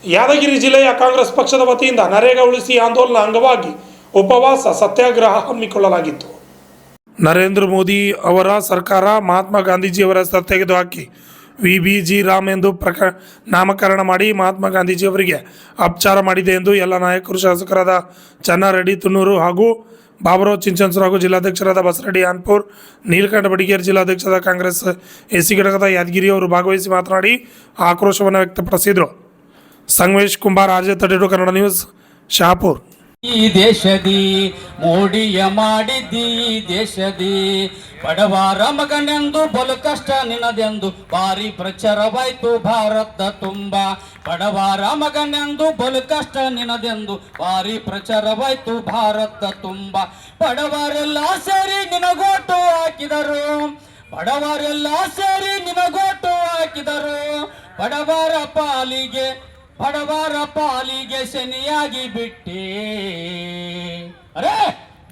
ಯಾದಗಿರಿ ಜಿಲ್ಲೆಯ ಕಾಂಗ್ರೆಸ್ ಪಕ್ಷದ ವತಿಯಿಂದ ನರೇಗಾ ಉಳಿಸಿ ಆಂದೋಲನ ಅಂಗವಾಗಿ ಉಪವಾಸ ಸತ್ಯಾಗ್ರಹ ಹಮ್ಮಿಕೊಳ್ಳಲಾಗಿತ್ತು. ನರೇಂದ್ರ ಮೋದಿ ಅವರ ಸರ್ಕಾರ ಮಹಾತ್ಮ ಗಾಂಧೀಜಿಯವರ ಹೆಸರು ತೆಗೆದುಹಾಕಿ VBG ರಾಮ್ ಎಂದು ನಾಮಕರಣ ಮಾಡಿ ಮಹಾತ್ಮ ಗಾಂಧೀಜಿಯವರಿಗೆ ಅಪಚಾರ ಮಾಡಿದೆ ಎಂದು ಎಲ್ಲ ನಾಯಕರು, ಶಾಸಕರಾದ ಚನ್ನಾರೆಡ್ಡಿ ತುನ್ನೂರು ಹಾಗೂ ಬಾಬುರಾವ್ ಚಿಂಚನ್ಸೂರು ಹಾಗೂ ಜಿಲ್ಲಾಧ್ಯಕ್ಷರಾದ ಬಸರೆಡ್ಡಿ ಆನ್ಪುರ್, ನೀಲಕಂಠ ಬಡಿಗೇರ್, ಜಿಲ್ಲಾಧ್ಯಕ್ಷರಾದ ಕಾಂಗ್ರೆಸ್ ಎಸಿ ಘಟಕದ ಯಾದಗಿರಿ ಅವರು ಭಾಗವಹಿಸಿ ಮಾತನಾಡಿ ಆಕ್ರೋಶವನ್ನು ವ್ಯಕ್ತಪಡಿಸಿದರು. Sangamesh Kumbar, RJ32 Kannada news, Shahapur. ಈ ದೇಶದಿ ಮೋಡಿಯ ಮಾಡಿದ್ದಿ ದೇಶದಿ ಬಡವರ ಮಗನೆಂದು ಬಲು ಕಷ್ಟ ನಿನದೆಂದು ಭಾರಿ ಪ್ರಚಾರವಾಯ್ತು ಭಾರತ ತುಂಬ. ಬಡವರ ಮಗನೆಂದು ಬಲು ಕಷ್ಟ ನಿನದೆಂದು ಭಾರಿ ಪ್ರಚಾರವಾಯ್ತು ಭಾರತ ತುಂಬ. ಬಡವರೆಲ್ಲ ಸೇರಿ ನಿನಗೋಟು ಹಾಕಿದರು, ಬಡವರೆಲ್ಲ ಸೇರಿ ನಿನಗೋಟು ಹಾಕಿದರು. ಬಡವರ ಪಾಲಿಗೆ ಶನಿಯಾಗಿ ಬಿಟ್ಟೆ. ಅರೆ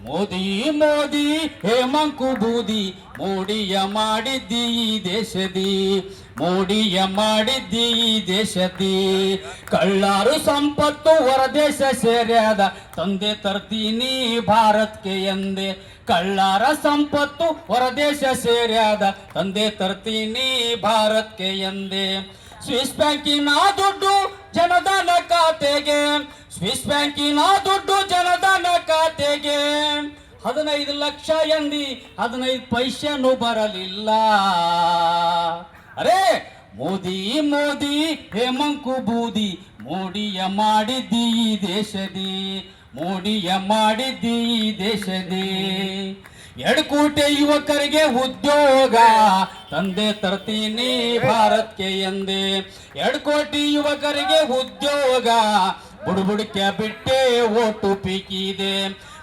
ಮೋದಿ ಮೋದಿ ಹೇ ಮಂಕು ಬೂದಿ, ಮೋಡಿಯ ಮಾಡಿದ್ದಿ ದೇಶದಿ, ಮೋಡಿಯ ಮಾಡಿದ್ದಿ ದೇಶದಿ. ಕಳ್ಳಾರು ಸಂಪತ್ತು ಹೊರದೇಶ ಸೇರ್ಯಾದ, ತಂದೆ ತರ್ತೀನಿ ಭಾರತ್ಗೆ ಎಂದೆ. ಕಳ್ಳಾರ ಸಂಪತ್ತು ಹೊರದೇಶ ಸೇರ್ಯಾದ, ತಂದೆ ತರ್ತೀನಿ ಭಾರತ್ಗೆ ಎಂದೆ. ಸ್ವಿಸ್ ಬ್ಯಾಂಕಿನ ದುಡ್ಡು ಜನಧನ ಖಾತೆಗೆ, ಸ್ವಿಸ್ ಬ್ಯಾಂಕಿನ ದುಡ್ಡು ಜನಧನ ಖಾತೆಗೆ. 15 ಲಕ್ಷ ಎಂದಿ 15 ಪೈಸೆನೂ ಬರಲಿಲ್ಲ. ಅರೆ ಮೋದಿ ಮೋದಿ ಹೇ ಮಂಕು ಬೂದಿ, ಮೋಡಿಯ ಮಾಡಿದ್ದಿ ದೇಶದಿ, ಮೋಡಿಯ ಮಾಡಿದ್ದಿ ದೇಶದಿ. 2 ಕೋಟಿ ಯುವಕರಿಗೆ ಉದ್ಯೋಗ ತಂದೆ ತರ್ತೀನಿ ಭಾರತ್ಗೆ ಎಂದೆ. 2 ಕೋಟಿ ಯುವಕರಿಗೆ ಉದ್ಯೋಗ ಬುಡುಬುಡಿಕೆ ಬಿಟ್ಟೆ ಓಟು ಪೀಕಿದೆ.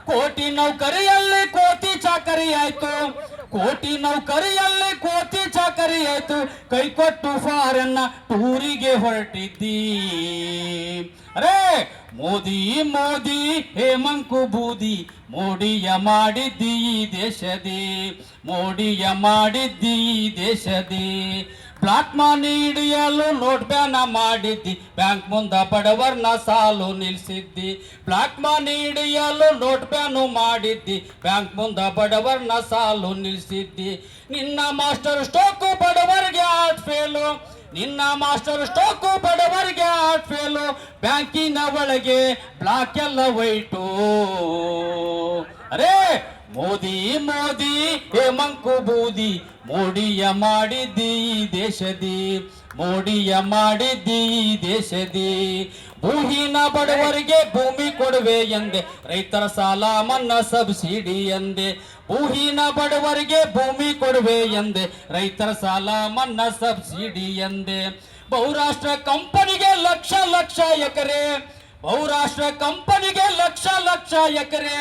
ಕೋಟಿ ನೌಕರಿಯಲ್ಲಿ ಕೋಟಿ ಚಾಕರಿ ಆಯ್ತು, ಕೋಟಿ ನೌಕರಿಯಲ್ಲಿ ಕೋಟಿ ಚಾಕರಿ ಆಯ್ತು. ಕೈ ಕೊಟ್ಟು ಫಾರನ್ನ ಟೂರಿಗೆ ಹೊರಟಿದ್ದಿ. ಅರೆ ಮೋದಿ ಮೋದಿ ಹೇ ಮಂಕು ಬೂದಿ, ಮೋಡಿಯ ಮಾಡಿದ್ದಿ ದೇಶದಿ, ಮೋಡಿಯ ಮಾಡಿದ್ದಿ ದೇಶದಿ. ಬ್ಲಾಕ್ ಮನಿ ಹಿಡಿಯಲು ನೋಟ್ ಬ್ಯಾನ್ ಮಾಡಿದ್ದಿ, ಬ್ಯಾಂಕ್ ಮುಂದ ಬಡವರ್ನ ಸಾಲು ನಿಲ್ಸಿದ್ದಿ. ಬ್ಲಾಕ್ ಮನಿ ಹಿಡಿಯಲು ನೋಟ್ ಬ್ಯಾನ್ ಮಾಡಿದ್ದಿ, ಬ್ಯಾಂಕ್ ಮುಂದ ಬಡವರ್ನ ಸಾಲು ನಿಲ್ಸಿದ್ದಿ. ನಿನ್ನ ಮಾಸ್ಟರ್ ಸ್ಟೋಕು ಬಡವರಿಗೆ ಆರ್ಟ್ ಫೇಲು, ನಿನ್ನ ಮಾಸ್ಟರ್ ಸ್ಟೋಕು ಬಡವರಿಗೆ ಆರ್ಟ್ ಫೇಲು. ಬ್ಯಾಂಕಿನ ಒಳಗೆ ಬ್ಲಾಕ್ ಎಲ್ಲ ವೈಟು. ಅರೆ ಮೋದಿ ಮೋದಿ ಹೇ ಮಂಕು ಬೂದಿ, ಮೋಡಿಯ ಮಾಡಿದ್ದಿ ದೇಶದಿ, ಮೋಡಿಯ ಮಾಡಿದ್ದಿ ದೇಶದಿ. ಭೂಹೀನ ಬಡವರಿಗೆ ಭೂಮಿ ಕೊಡುವೆ ಎಂದೆ, ರೈತರ ಸಾಲ ಮನ್ನಾ ಸಬ್ಸಿಡಿ ಎಂದೆ. ಭೂಹೀನ ಬಡವರಿಗೆ ಭೂಮಿ ಕೊಡುವೆ ಎಂದೆ, ರೈತರ ಸಾಲ ಮನ್ನಾ ಸಬ್ಸಿಡಿ ಎಂದೆ. ಬಹುರಾಷ್ಟ್ರ ಕಂಪನಿಗೆ ಲಕ್ಷ ಲಕ್ಷ ಎಕರೆ, ಬಹುರಾಷ್ಟ್ರ ಕಂಪನಿಗೆ ಲಕ್ಷ ಲಕ್ಷ ಎಕರೆ.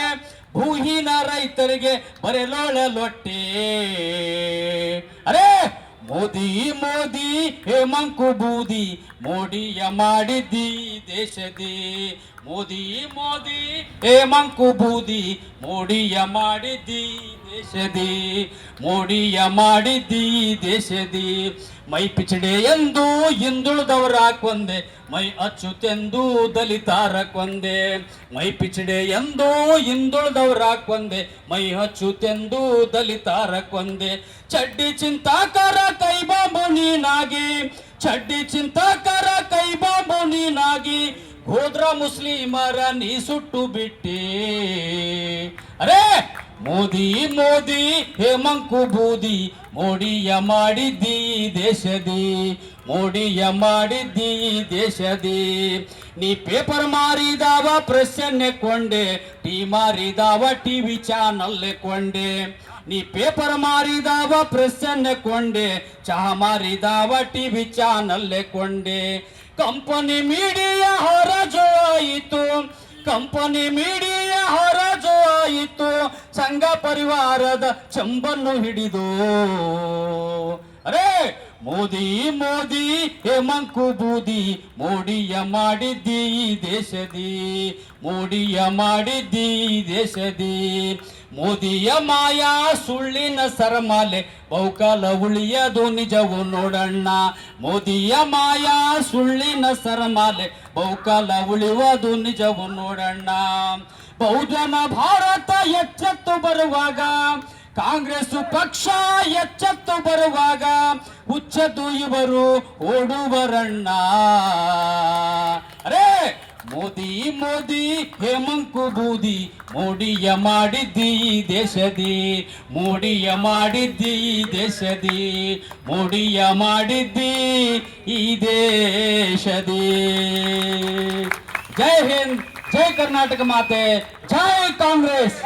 ಭೂಹೀನ ರೈತರಿಗೆ ಬರೆಲೋಳ ಲೊಟ್ಟೆ. ಅರೆ ಮೋದಿ ಮೋದಿ ಹೇ ಮಂಕು ಬೂದಿ, ಮೋಡಿಯ ಮಾಡಿದ್ದಿ ದೇಶದಿ, ಮೋದಿ ಮೋದಿ ಹೇ ಮಂಕು ಬೂದಿ, ಮೋಡಿಯ ಮಾಡಿದ್ದಿ ದೇಶದಿ, ಮೋಡಿಯ ಮಾಡಿದ್ದಿ ದೇಶದಿ. ಮೈ ಪಿಚಡೆ ಎಂದು ಹಿಂದುಳಿದವರ ಕೊಂದೆ, ಮೈ ಅಚ್ಚುತೆಂದು ದಲಿತರ ಕೊಂದೆ. ಮೈ ಪಿಚಡೆ ಎಂದು ಹಿಂದುಳಿದವರ ಕೊಂದೆ, ಮೈ ಅಚ್ಚುತೆಂದು ದಲಿತರ ಕೊಂದೆ. ಚಡ್ಡಿ ಚಿಂತಾಕರ ಕೈ ಬಾಂಬು ನೀನಾಗಿ, ಚಡ್ಡಿ ಚಿಂತಾಕರ ಕೈ ಬಾಂಬು ನೀನಾಗಿ. ಹೋದ್ರ ಮುಸ್ಲಿಮರ ನೀ ಸುಟ್ಟು ಬಿಟ್ಟಿ. ಅರೆ ಮೋದಿ ಮೋದಿ ಹೇ ಮಂಕು ಬೂದಿ, ಮೋಡಿಯ ಮಾಡಿದ್ದಿ ದೇಶದಿ, ಮೋಡಿಯ ಮಾಡಿದ್ದಿ ದೇಶದಿ. ನೀ ಪೇಪರ್ ಮಾರಿದಾವ ಪ್ರೆಸ್ಸನ್ನೇ ಕೊಂಡೆ, ಟೀ ಮಾರಿದಾವ ಟಿವಿ ಚಾನಲ್ ಕೊಂಡೆ. ನೀ ಪೇಪರ್ ಮಾರಿದಾವ ಪ್ರೆಸ್ಸನ್ನೇ ಕೊಂಡೆ, ಚಹಾ ಮಾರಿದಾವ ಟಿವಿ ಚಾನಲ್ ಕೊಂಡೆ. ಕಂಪನಿ ಮೀಡಿಯಾ ಹರಾಜು ಆಯಿತು, ಕಂಪನಿ ಮೀಡಿಯಾ ಹರಾಜು ಆಯಿತು. ಸಂಘ ಪರಿವಾರದ ಚಂಬನ್ನು ಹಿಡಿದು. ಅರೆ ಮೋದಿ ಮೋದಿ ಹೇ ಮಂಕು ಬೂದಿ, ಮೋಡಿಯ ಮಾಡಿದ್ದಿ ದೇಶದಿ, ಮೋಡಿಯ ಮಾಡಿದ್ದಿ ದೇಶದಿ. ಮೋದಿಯ ಮಾಯಾ ಸುಳ್ಳಿನ ಸರಮಾಲೆ ಬಹುಕಾಲ ಉಳಿಯದು ನಿಜವು ನೋಡಣ್ಣ. ಮೋದಿಯ ಮಾಯಾ ಸುಳ್ಳಿನ ಸರಮಾಲೆ ಬಹುಕಾಲ ಉಳಿಯುವುದು ನಿಜವು ನೋಡಣ್ಣ. ಬಹುಜನ ಭಾರತ ಎಚ್ಚೆತ್ತು ಬರುವಾಗ, ಕಾಂಗ್ರೆಸ್ ಪಕ್ಷ ಎಚ್ಚೆತ್ತು ಬರುವಾಗ ಹುಚ್ಚದ್ದು ಇವರು ಓಡುವರಣ್ಣ. ಅರೇ ಮೋದಿ ಮೋದಿ ಹೇ ಮಂಕು ಬೂದಿ, ಮೋಡಿಯ ಮಾಡಿದ್ದಿ ಈ ದೇಶದಿ, ಮೋಡಿಯ ಮಾಡಿದ್ದಿ ಈ ದೇಶದಿ, ಮೋಡಿಯ ಮಾಡಿದ್ದಿ ಈ ದೇಶದಿ. ಜೈ ಹಿಂದ್, ಜೈ ಕರ್ನಾಟಕ ಮಾತೆ, ಜೈ ಕಾಂಗ್ರೆಸ್.